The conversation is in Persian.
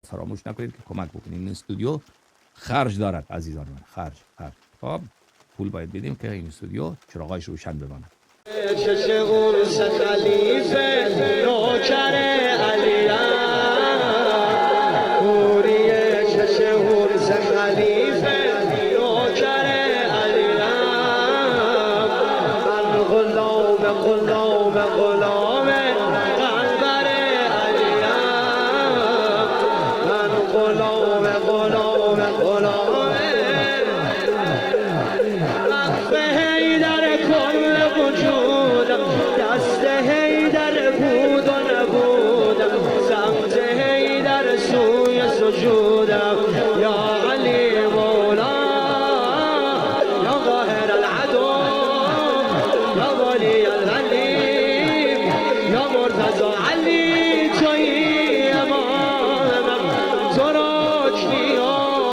فراموش نکنید که کمک بکنید. این استودیو خرج دارد عزیزان من، خرج. خب پول باید بدیم که این استودیو چراغایش روشن بماند. چش اورس خلیفه نوکر علیم کوریه چش اورس خلیفه نوکر علیم من غلام قنبر علیم من غلام دست حیدر بود و نبودم سمت حیدر سوی سجودم یا